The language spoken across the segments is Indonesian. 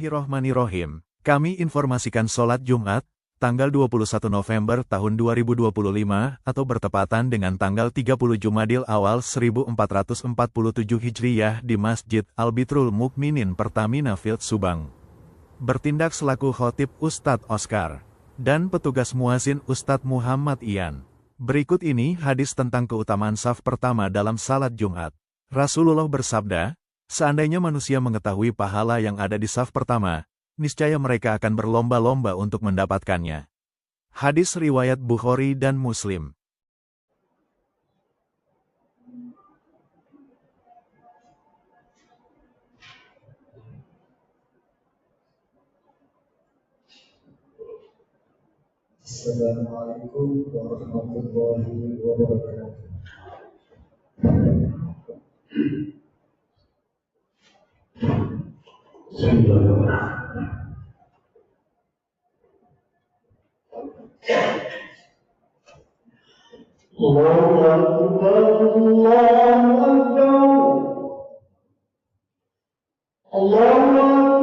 Bismillahirrohmanirrohim. Kami informasikan sholat Jumat, tanggal 21 November tahun 2025 atau bertepatan dengan tanggal 30 Jumadil Awal 1447 Hijriyah di Masjid Al-Bitrul Mukminin Pertamina Field Subang. Bertindak selaku khotib Ustadz Oscar dan petugas muazin Ustadz Muhammad Ian. Berikut ini hadis tentang keutamaan saf pertama dalam salat Jumat. Rasulullah bersabda, seandainya manusia mengetahui pahala yang ada di saf pertama, niscaya mereka akan berlomba-lomba untuk mendapatkannya. Hadis riwayat Bukhari dan Muslim. Assalamualaikum warahmatullahi wabarakatuh. Bismillahirrahmanirrahim. Allahu Akbar, Allahu Akbar. Allahu Akbar,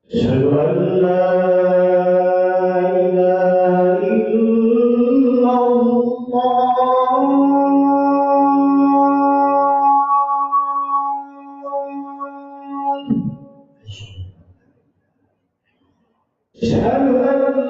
Asyhadu an la ilaha illallah. Asyhadu an la ilaha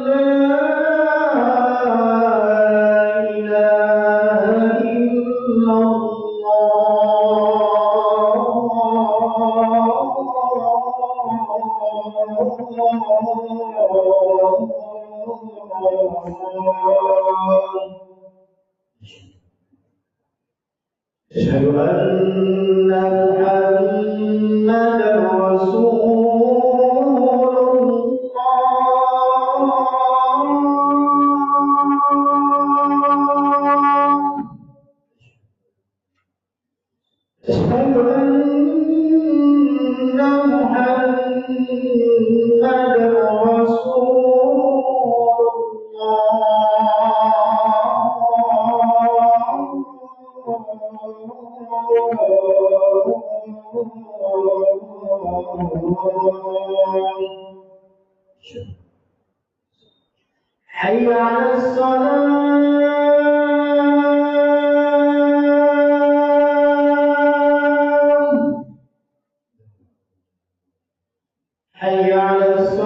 Asyhadu anna Muhammadar Rasulullah. Asyhadu anna Muhammadar Hayya 'alas salam. Hayya 'alas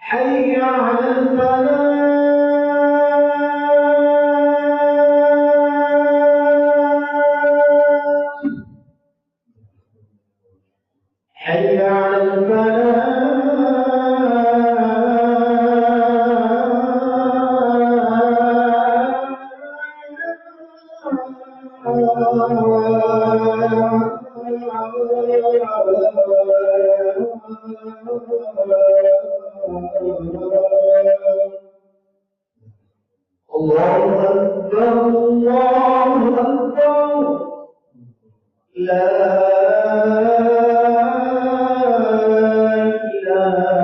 حي على الفلاح حي على Allahu Akbar, Allahu Akbar. La ilaha illallah.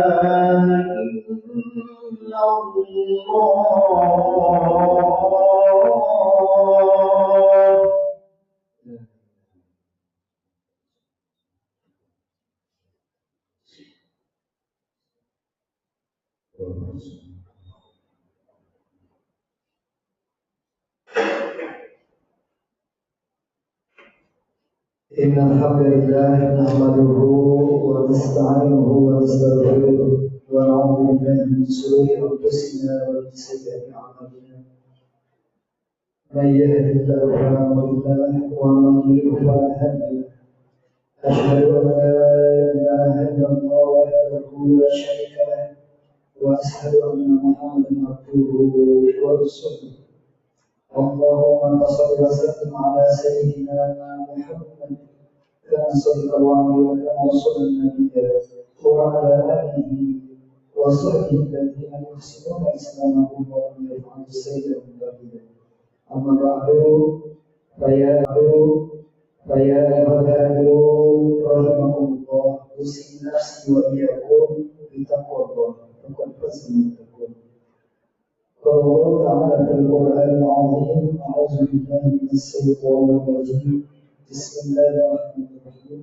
إن الحمد لله نحمده ونستعينه ونستغفره ونعوذ بالله من شرور أنفسنا ومن سيئات أعمالنا. من يهده الله فلا مضل له ومن يضلل فلا هادي له. أشهد أن لا إله إلا الله وحده لا شريك له وأشهد أن محمدا عبده ورسوله. اللهم صل وسلم على سيدنا محمد كما صدق الوعد وكما رسول النبي وعلى آله وصحبه الذين يحسنون إسلامهم ولم يفعلوا سيئا كبيرا. أما بعد فيا أيها الحاضرون رحمكم الله، أوصي نفسي وإياكم بتقوى الله فقد فاز المتقون. قال الله تعالى في القرآن العظيم: أعوذ بالله من الشيطان الرجيم، بسم الله الرحمن الرحيم.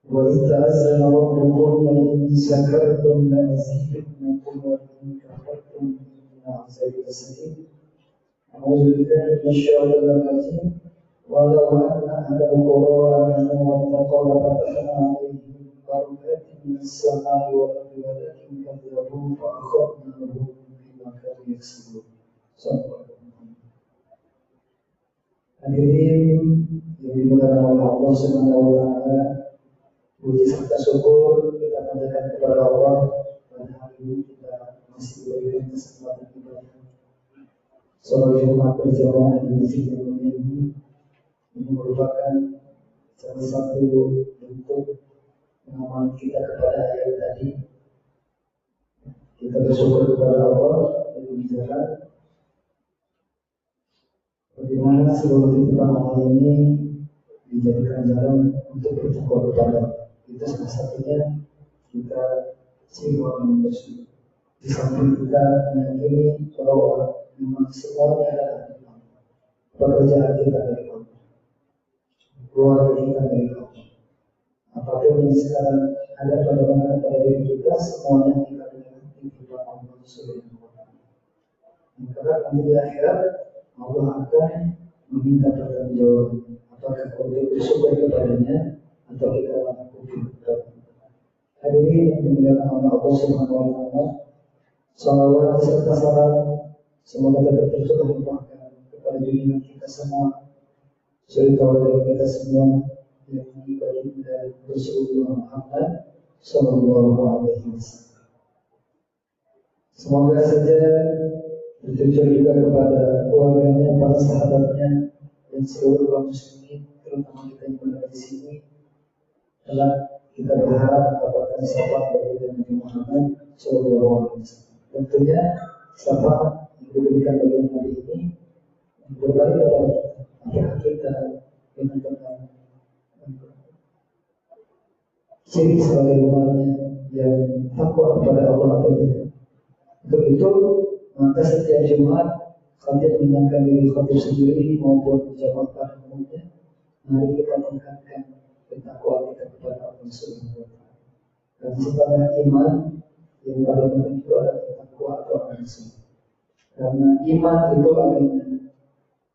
وإذ تأذن ربكم لئن شكرتم لأزيدنكم ولئن كفرتم إن عذابي لشديد. أعوذ بالله من الشيطان الرجيم. ولو أن أهل القرى آمنوا واتقوا لفتحنا عليهم بركات من السماء والأرض ولكن كذبوا فأخذناهم بما كانوا يكسبون. Hadirin yang dimuliakan oleh Allah Subhanahu wa Ta'ala, puji serta syukur kita panjatkan kepada Allah. Pada hari ini kita masih diberikan kesempatan ibadah sholat Jumat berjamaah di masjid yang mulia ini. Ini merupakan salah satu bentuk pengamal kita kepada ayat tadi. Kita bersyukur kepada Allah dan berbicara bagaimana seluruh kehidupan amal ini dijadikan jalan untuk bertakwa kepada Allah. Itu salah satunya kita semua yang bersyukur. Di samping kita meyakini bahwa memang semuanya adalah pekerjaan kita dari Allah, keluarga kita dari Allah. Apapun yang sekarang ada pada diri kita, semuanya kita dengan kehidupan Allah Subhanahu wa Ta'ala. Maka nanti di akhirat Allah akan meminta pertanggungjawaban, apakah kita bersyukur kepadanya atau kita melakukan kepadanya. Hadirin yang dimuliakan oleh Allah Subhanahu wa Ta'ala, salawat serta salam semoga tetap tercurahkan kepada junjungan kita semua, suri tauladan kita semua, yang baginda Rasulullah Muhammad Sallallahu Alaihi Wasallam. Semoga saja bertujuan juga kepada keluarganya, para sahabatnya, dan seluruh kaum muslimin, terutama kita yang berada di sini. Telah kita berharap mendapatkan syafaat dari Nabi Muhammad Sallallahu Alaihi Wasallam. Tentunya syafaat yang diberikan oleh Nabi ini berbalik kepada apakah kita dengan tenang ciri sebagai umatnya yang takwa kepada Allah atau tidak. Untuk itu maka setiap Jumat kalian mengingatkan diri khatib sendiri maupun jamaah pada umumnya, mari kita tingkatkan ketakwaan kita kepada Allah Subhanahu wa Ta'ala. Dan sifatnya iman yang paling penting itu adalah takwa atau amal. Karena iman itu adanya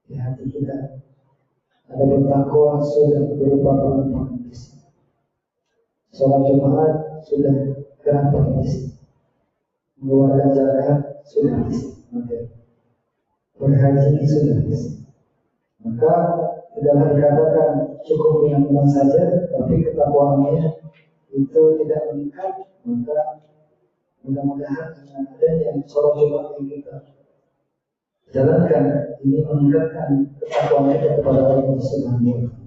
di hati kita. Ada bertakwa sudah berupa pengembangan fisik. Sholat Jumat sudah gerak fisik. Mengeluarkan zakat sudah fisik. Berhaji sudah fisik. Maka tidaklah dikatakan cukup dengan iman saja, tapi ketakwaannya itu tidak meningkat. Maka mudah-mudahan dengan adanya sholat Jumat yang kita jalankan ini meningkatkan ketakwaan kita kepada Allah Subhanahu wa Ta'ala.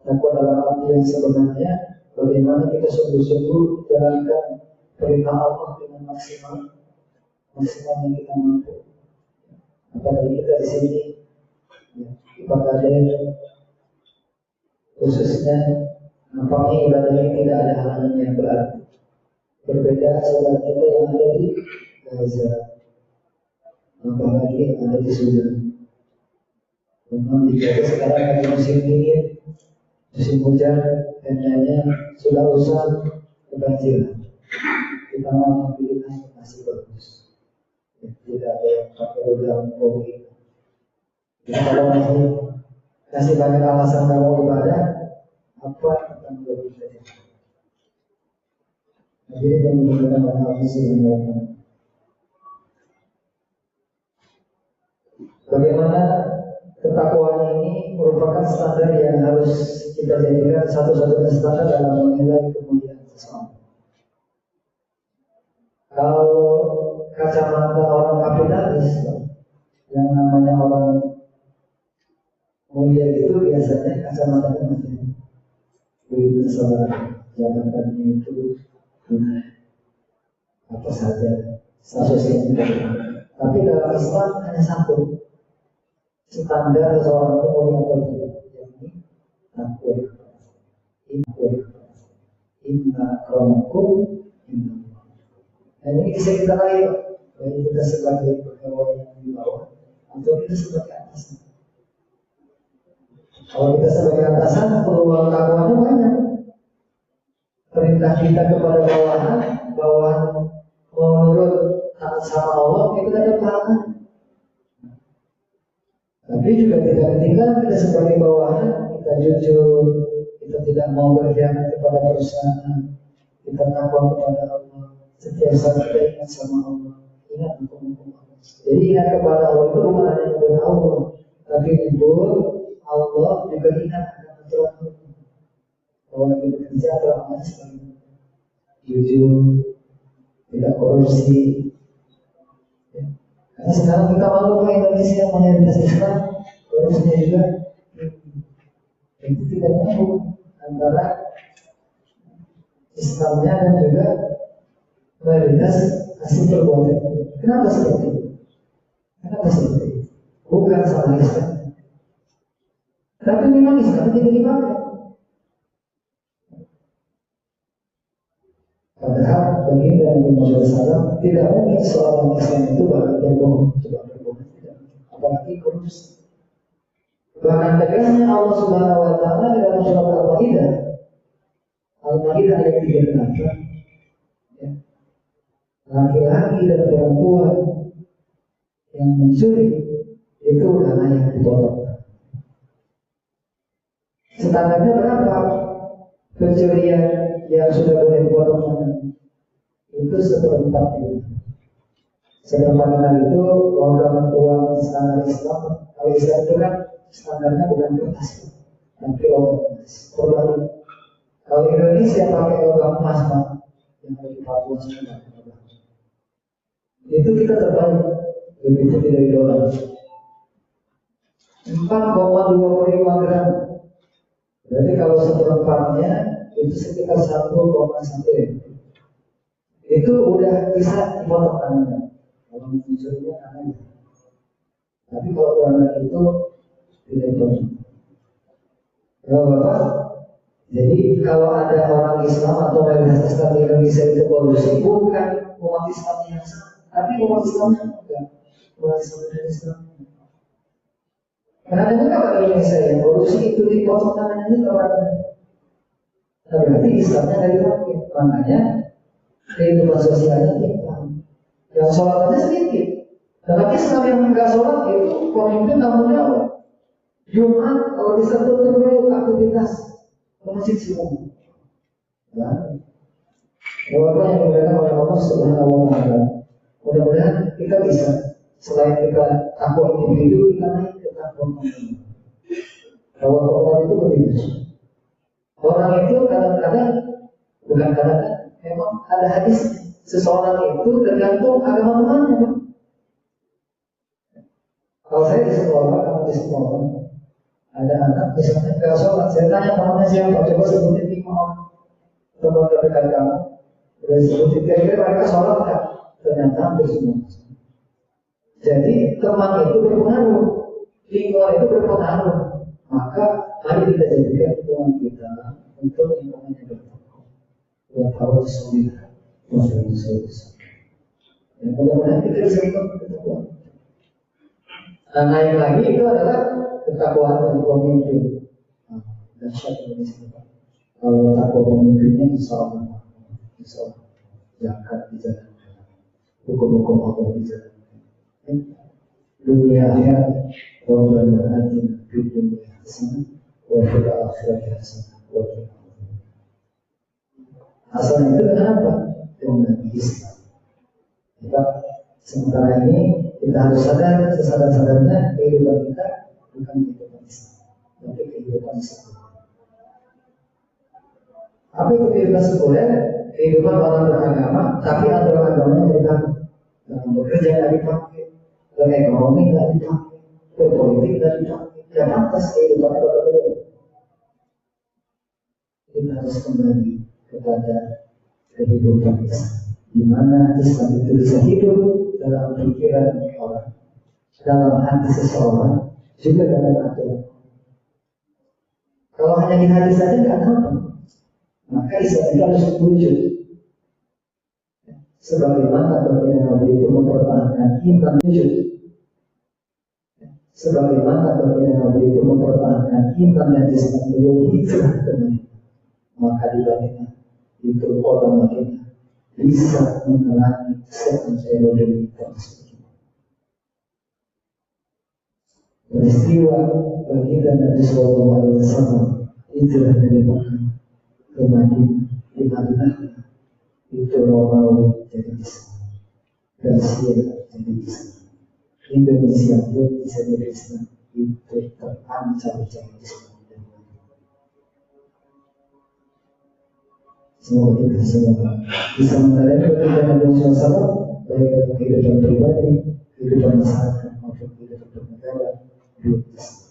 Takwa dalam arti yang sebenarnya bagaimana kita sungguh-sungguh jalankan perintah Allah dengan maksimal yang kita mampu. Apalagi kita di sini ibadah khususnya nampaknya ibadah ini tidak ada halangan yang berarti. Berbeda saudara kita yang ada di Gaza, apalagi yang ada di Sudan. Memang di Gaza sekarang lagi musim dingin, musim hujan, tendanya sudah usah kebanjiran. Kita alhamdulillah masih bagus. Tidak ada yang pakai udang kopi. Kalau masih banyak alasan kamu ibadah, apa tentang kita? Jadi yang menggunakan hal ini bagaimana ketakwaan ini merupakan standar yang harus kita jadikan satu-satunya standar dalam menilai kemuliaan seseorang. kacamata orang kapitalis. Yang namanya orang mulia itu biasanya kacamatanya masih begitu saudara, jabatannya itu apa saja, status yang tidak. Tapi dalam Islam hanya satu standar seorang itu mulia atau tidak, yakni takwa. Inna akramakum inna. Dan ini bisa kita raih, baik kita sebagai pegawai yang di bawah atau kita sebagai atasan. Kalau kita sebagai atasan, peluang takwanya banyak. Perintah kita kepada bawahan, bawahan menurut taat sama Allah, kita ada pahala. Tapi juga tidak ketinggalan kita sebagai bawahan, kita jujur, kita tidak mau berkhianat kepada perusahaan, kita takwa kepada Allah. Setiap saat kita ingat sama Allah, ingat hukum-hukum Allah. Jadi ingat kepada Allah itu bukan hanya kepada Allah, tapi pun Allah juga ingat akan aturan Allah. Kalau lagi bekerja atau amal sekali, jujur, tidak korupsi. Ya. Karena sekarang kita malu ke Indonesia mayoritas Islam, korupsinya juga. Itu tidak nyambung antara Islamnya dan juga mayoritas hasil perbuatan. Kenapa seperti itu? Kenapa seperti itu? Bukan salah Islam, tapi memang Islam tidak dipakai. Padahal baginda Nabi Muhammad SAW tidak mungkin seorang Islam itu bakal berbohong, coba berbohong tidak, apalagi korupsi. Bahkan tegasnya Allah Subhanahu Wa Taala dalam surat Al-Maidah, Al-Maidah ayat 38, ya. Laki-laki dan perempuan yang mencuri itu udah layak ditolak. Standarnya berapa? Pencurian yang sudah boleh dipotong tangan itu 1/4 itu. 1/4 itu logam uang standar Islam. Kalau Islam itu kan standarnya bukan kertas, tapi logam emas. Kalau Indonesia pakai logam emas, Pak, yang ada di Papua sekarang, itu kita terbaik, lebih tinggi dari dolar. 4,25 gram. Berarti kalau 1/4-nya itu sekitar 1,1 ya. Itu udah bisa dipotong tangannya. Kalau mencurinya tangannya. Tapi kalau kurang dari itu tidak dipotong. Ya Bapak. Jadi kalau ada orang Islam atau mayoritas Islam di Indonesia itu korupsi, bukan umat Islam yang sama, tapi umat Islam yang bukan. Umat Islam dan Islam. Karena ada beberapa di Indonesia yang korupsi itu dipotong tangannya itu orang. Berarti Islamnya dari wakil. Makanya kehidupan sosialnya timpang. Yang sholat aja sedikit. Tetapi Islam yang enggak sholat itu pemimpin tanggung jawab. Jumat kalau bisa tutup dulu aktivitas masjid semua. Dan walaupun yang dimuliakan oleh Allah Subhanahu Wa Taala, mudah-mudahan kita bisa selain kita takwa individu, kita naik ke takwa komunitas. Bahwa komunitas itu begitu. Orang itu kadang-kadang, bukan kadang-kadang, memang ada hadis seseorang itu tergantung agama temannya. Kalau saya di sekolah, kamu di sekolah, ada anak misalnya nggak sholat, saya tanya temannya siapa, coba sebutin 5 orang teman terdekat kamu, udah sebutin kira-kira mereka sholat nggak? Ternyata hampir semua. Jadi teman itu berpengaruh, lingkungan itu berpengaruh. Maka mari kita jadikan lingkungan kita untuk lingkungan yang bertakwa. Buat harus solid, masih solid. Ya, mudah-mudahan kita bisa melakukan ketakwaan. Nah, naik lagi itu adalah ketakwaan dari pemimpin. Dan syaitan di sini. Kalau takwa pemimpinnya insya Allah zakat dijalankan, hukum-hukum Allah dijalankan. Dunia akhirat, Rabbana atina fid dunya hasanah wa fil akhirati hasanah wa qina adzabannar. Hasanah itu dengan apa? Dengan Islam. Maka sementara ini kita harus sadar sesadar-sadarnya kehidupan kita bukan kehidupan Islam, tapi kehidupan Islam. Apa itu kehidupan sekuler? Kehidupan orang beragama, tapi aturan agamanya dari kami. dalam bekerja nggak dipakai, dalam ekonomi nggak dipakai, berpolitik nggak dipakai, ya pantas kehidupan berbeda. Kita harus kembali kepada kehidupan Islam, di mana Islam itu bisa hidup dalam pikiran orang, dalam hati seseorang, juga dalam hati orang. Kalau hanya di hati saja nggak nampak, maka Islam itu harus wujud. Sebagaimana baginda Nabi itu mempertahankan iman wujud, sebagaimana baginda Nabi itu mempertahankan iman dan Islam beliau hijrah ke Madinah, maka di Madinah itu orang Madinah bisa mengalami setan periode tersebut. Peristiwa baginda Nabi Sallallahu Alaihi Wasallam hijrah dari Mekah ke Madinah, di Madinah itu Romawi jadi Islam, Persia jadi Islam, Indonesia pun bisa jadi Islam, itu terancam jadi Islam. Semoga kita semua bisa mengalami kehidupan Nabi SAW, baik dalam kehidupan pribadi, kehidupan masyarakat maupun kehidupan bernegara di Islam.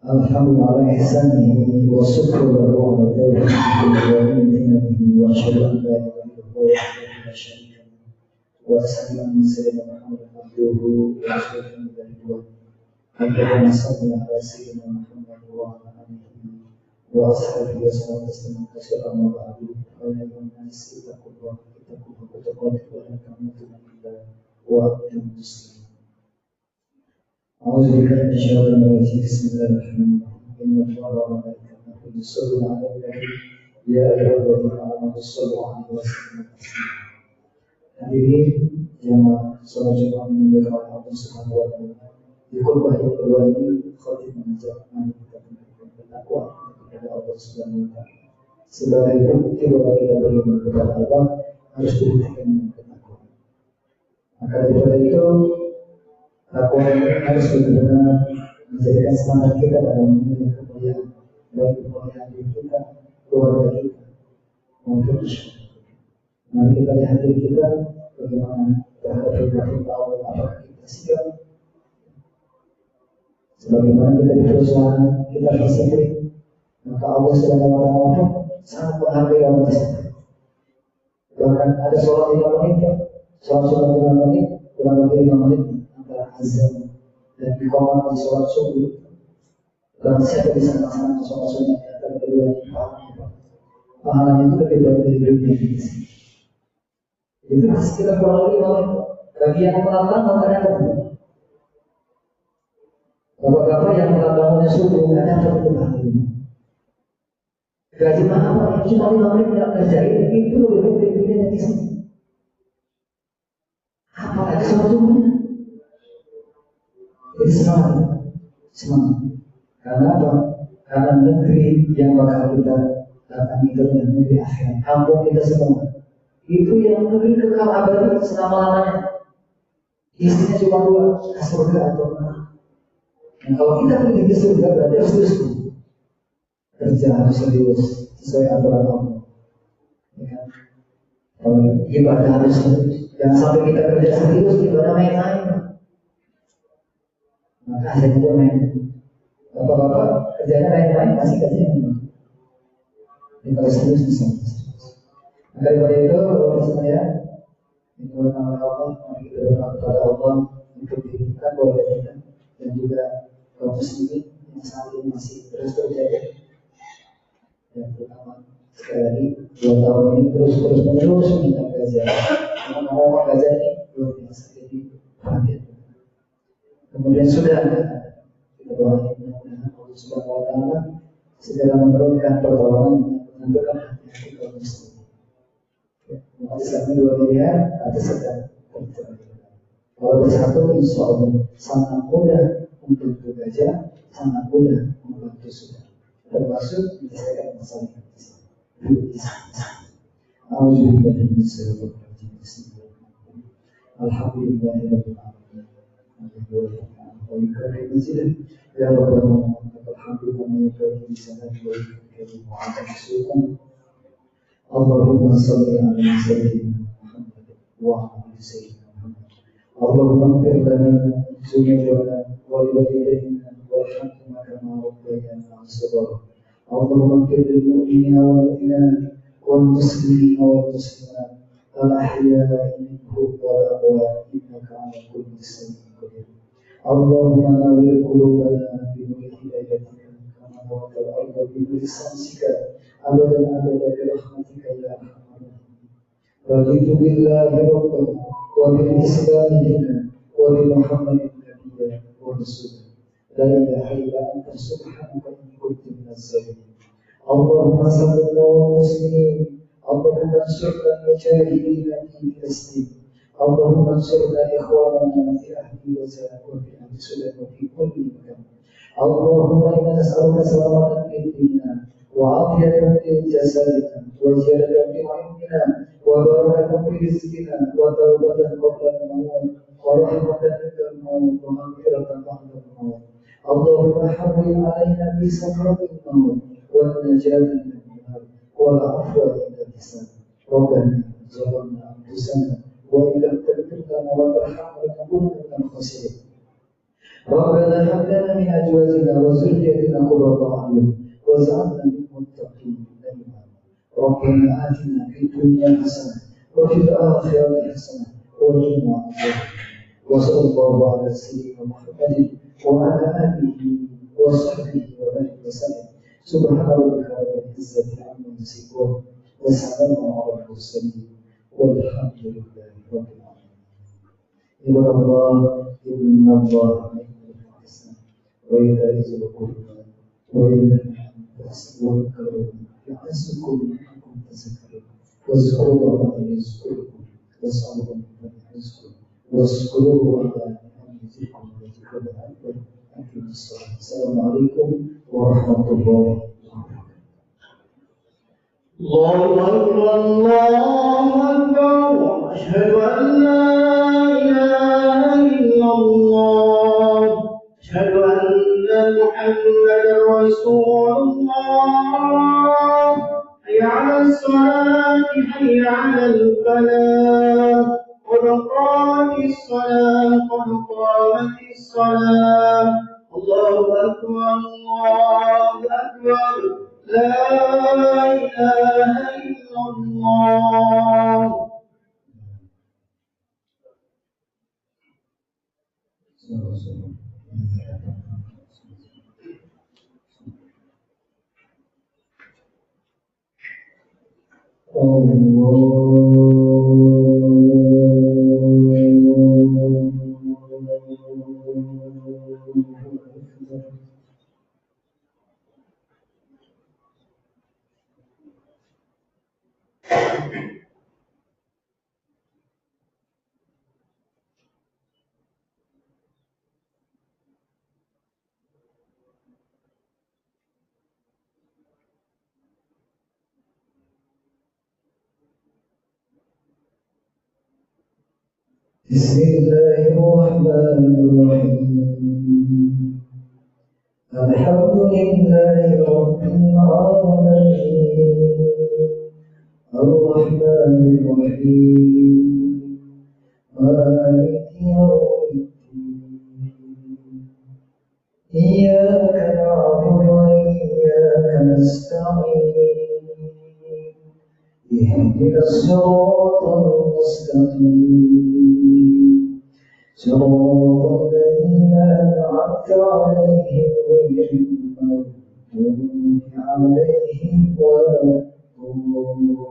Alhamdulillah ihsanihi wa syukru lahu ala tawfiqihi wa imtinanihi wa asyhadu an la ilaha illallah wa la syarika lahu wa asyhadu anna sayyidina Muhammadan abduhu wa rasuluhu dari dua. Allahumma shalli ala sayyidina Muhammad wa ala alihi wa ashabihi wa sallam tasliman katsiran wa ba'du. Ayyuhan nas ittaqullaha wa taqullaha wa la tamutunna illa wa antum muslimun. أعوذ بالله من الشيطان الرجيم بسم الله الرحمن الرحيم إن الله وملائكته يصلون على النبي يا أيها الذين آمنوا صلوا عليه وسلموا تسليما. Hadirin jemaah salat Jumat minggu Allah Subhanahu wa taala. Di khutbah yang kedua ini khatib mengajak kita untuk bertakwa kepada Allah Subhanahu wa taala. Sebagai bukti bahwa kita beriman kepada Allah harus dibuktikan dengan ketakwaan. Maka daripada itu takwa harus benar-benar menjadikan semangat kita dalam memilih kemuliaan, baik kemuliaan diri kita, keluarga kita, maupun masyarakat. Mari kita lihat diri kita bagaimana terhadap perintah Allah, apakah kita siap. Sebagaimana kita di perusahaan kita disiplin, maka Allah Subhanahu wa taala sangat menghargai orang disiplin. Bahkan ada sholat 5 menit, sholat 5 menit, kurang lebih 5 menit azan dan iqamah di sholat subuh. Dan siapa bisa melaksanakan sholat sunnah di antara kedua ini, pahalanya itu lebih baik dari dunia ini. Itu sekitar kurang lebih malam. Bagi yang melambang maka dapat. Bapak-bapak yang melambangnya subuh nggak dapat itu pahalanya. Gaji mahal yang cuma 5 menit tidak kerjain itu lebih baik dari dunia di sini. Apa ada sesuatunya? Jadi semangat. Karena apa? Karena negeri yang bakal kita datang itu adalah negeri akhirat. Kampung kita semua itu yang negeri kekal abadi selama-lamanya. Isinya cuma 2, surga atau neraka. Dan kalau kita pergi ke surga berarti harus terus kerja, harus serius sesuai aturan Allah. Ya kan? Kalau ibadah harus serius. Jangan sampai kita kerja serius ibadah main-main. Maka akhirnya dia main. Bapak-bapak kerjanya main-main, masih kerjanya main. Jadi kalau serius bisa. Maka daripada itu, bapak saya itu nama Allah, mari kita berdoa kepada Allah untuk diri kita, keluarga kita, dan juga kaum muslimin yang saat ini masih terus berjaya. Dan terutama sekali lagi 2 tahun ini terus menerus minta gajian. Karena orang gajian ini luar biasa, jadi perhatian. Kemudian sudah kita doakan mudah-mudahan Allah Subhanahu wa taala segera memberikan pertolongan menentukan hati-hati kaum muslimin. Umat Islam dua pilihan, ada sedang bercerai. Kalau bersatu, insya Allah sangat mudah untuk bekerja, sangat mudah membantu saudara. Termasuk menyelesaikan masalah Islam. Alhamdulillahirabbil alamin. Ya Rabbana alhamdulillah kami sana kami mu'azzam. Allahumma shalli ala sayyidina Muhammad wa ala sayyidina Muhammad. Allahumma ighfir lana dzunubana wa liwalidayna warhamhuma kama rabbayana shaghira. Allahumma ighfir lil mu'minina wal mu'minat wal muslimina wal muslimat al ahya'i minhum wal amwat innaka 'ala kulli shay'in qadir. Allahumma nawwir qulubana bi nuri hidayatika kama nawwarta al-ardha bi nuri shamsika abadan abada bi rahmatika ya arhamar rahimin. Raditu billahi rabban wa bil islami dinan wa bi Muhammadin nabiyyan wa rasulan. La ilaha illa anta subhanaka inni kuntu minaz zalimin. Allahumma salli ala muslimin. Allahumma ansurna al-mujahidin fi Filistin. Allahumma ansurna ikhwanana fi ahli Gaza wa fi ahli Sudan wa fi kulli makan. Allahumma inna nas'aluka salamatan fid dunya wa afiyatan fil jasadina wa ziyadatan fi ilmina wa barakatan fi rizqina wa tawbatan qabla al-maut wa rahmatan inda al-maut wa maghfiratan ba'da al-maut. Allahumma hawwin 'alaina bi sakratil maut wal najati min an-nar wal 'afwa inda al-hisab. Rabbana zalamna anfusana wa in lam taghfir lana wa tarhamna lanakunanna minal khasirin. ربنا هب لنا من ازواجنا وذريتنا قرة اعين واجعلنا للمتقين اماما. ربنا اتنا في الدنيا حسنه وفي الاخره حسنه وقنا عذاب. وصلى الله على سيدنا محمد وعلى اله وصحبه وبارك وسلم. سبحان ربك رب العزه عما يصفون وسلام على المرسلين والحمد لله رب العالمين. عباد الله ان الله وإذا إذا القربى وإذا والكرم يعزكم منكم تذكرون واذكروا الله يذكركم واسألوا الله يعزكم واذكروه على أن يزدكم ويزدكم أكبر. أقيموا الصلاة. السلام عليكم ورحمة الله وبركاته. الله أكبر الله أكبر أشهد أن لا إله إلا الله أشهد أن محمدا رسول الله. حي على الصلاة حي على الفلاح قد قامت الصلاة قد قامت الصلاة. الله أكبر الله أكبر لا إله إلا الله. بسم الله الرحمن الرحيم. الحمد لله رب العالمين الرحمن الرحيم مالك يوم الدين. إياك نعبد وإياك نستعين. اهدنا الصراط المستقيم صراط الذين أنعمت عليهم غير المغضوب عليهم ولا الضالين.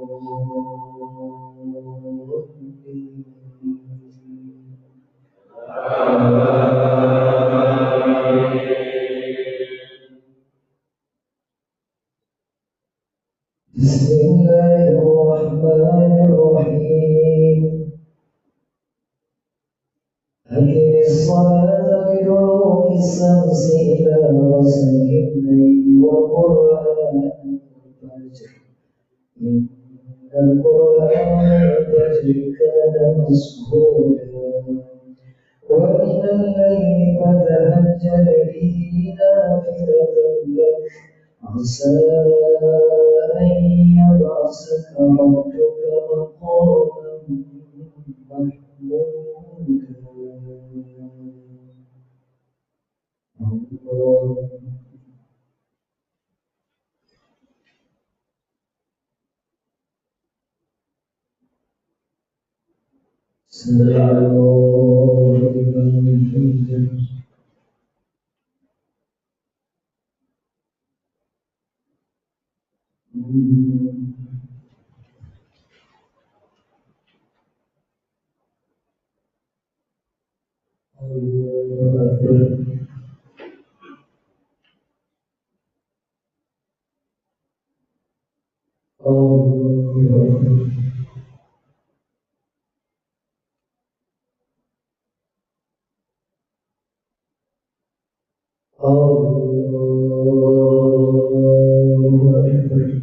الشمس إلى غسق الليل وقرآن الفجر إن القرآن الفجر كان مسهودا ومن الليل فتهجد به نافلة لك عسى أن يبعثك ربك مقاما محمودا الله سمع الله لمن حمده الله أكبر الله أكبر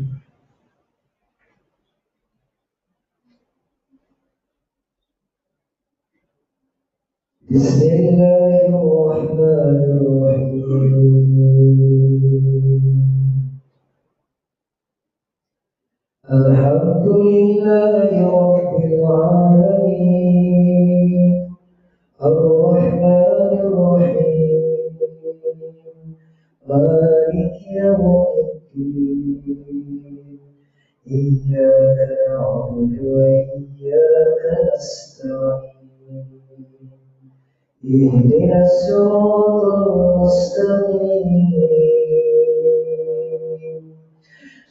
بسم الله الرحمن الرحيم الحمد لله رب العالمين الرحمن الرحيم مالك يوم الدين إياك نعبد وإياك نستعين اهدنا الصراط المستقيم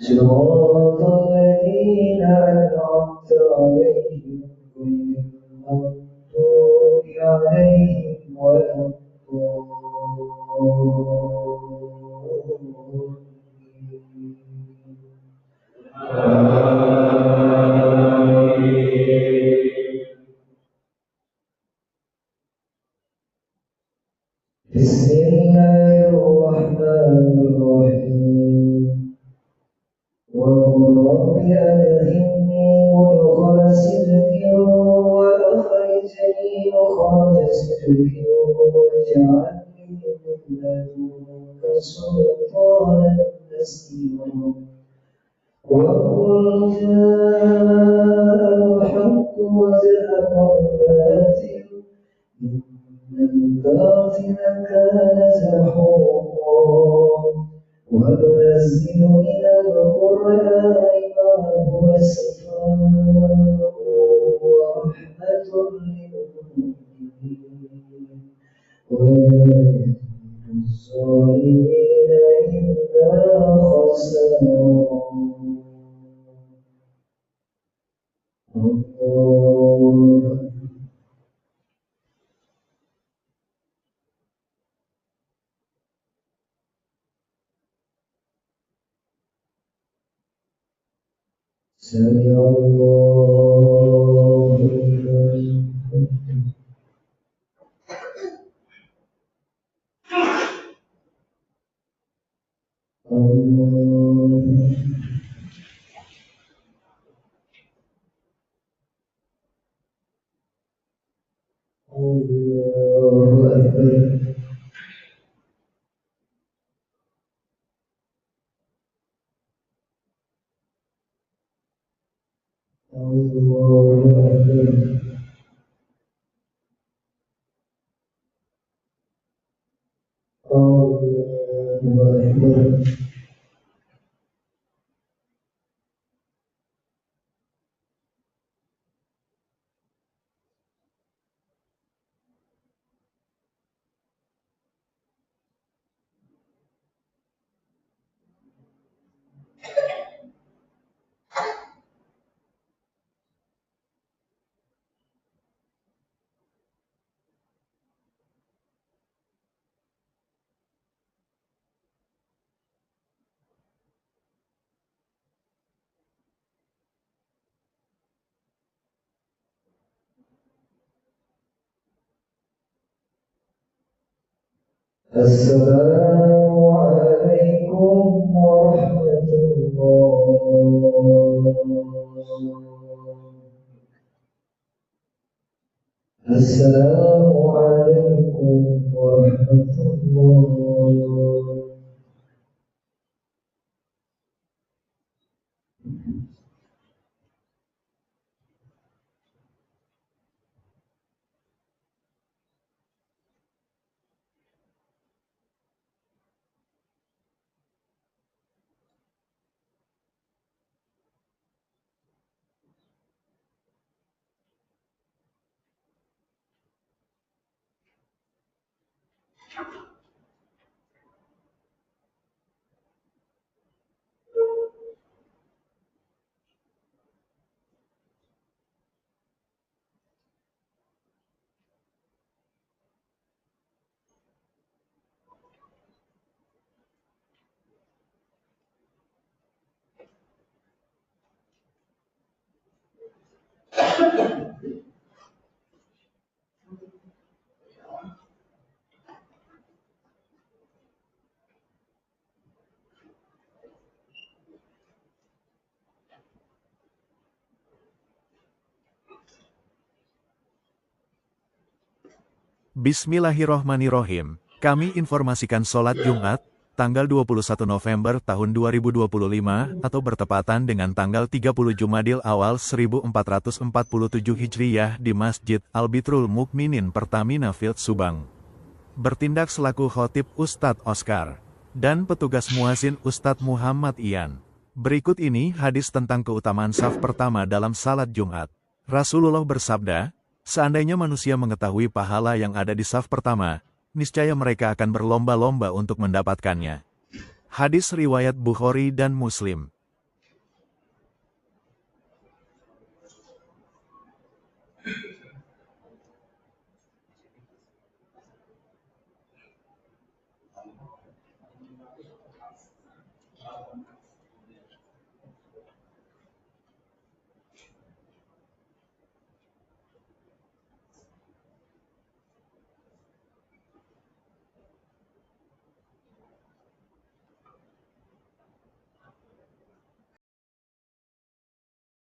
صراط الذين أنعمت عليهم غير المغضوب عليهم ولا بسم الله الرحمن الرحيم وقل رب أدخلني مدخل صدق وأخرجني مخرج صدق واجعلني من لدنك سلطانا نصيرا وقل جاء الحق وزهق الباطل إن الباطل كان زحوقا وننزل من القرآن ما هو شفاء ورحمة للمؤمنين ولا يزيد الظالمين إلا خسارا الله سمع الله لمن حمده الله أكبر الله أكبر الله أكبر السلام عليكم ورحمة الله. السلام عليكم ورحمة الله. Bismillahirrohmanirrohim. Kami informasikan sholat Jumat, tanggal 21 November tahun 2025 atau bertepatan dengan tanggal 30 Jumadil Awal 1447 Hijriyah di Masjid Al-Bitrul Mukminin Pertamina Field Subang. Bertindak selaku khotib Ustadz Oscar dan petugas muazin Ustadz Muhammad Ian. Berikut ini hadis tentang keutamaan saf pertama dalam salat Jumat. Rasulullah bersabda, seandainya manusia mengetahui pahala yang ada di saf pertama, niscaya mereka akan berlomba-lomba untuk mendapatkannya. Hadis riwayat Bukhari dan Muslim.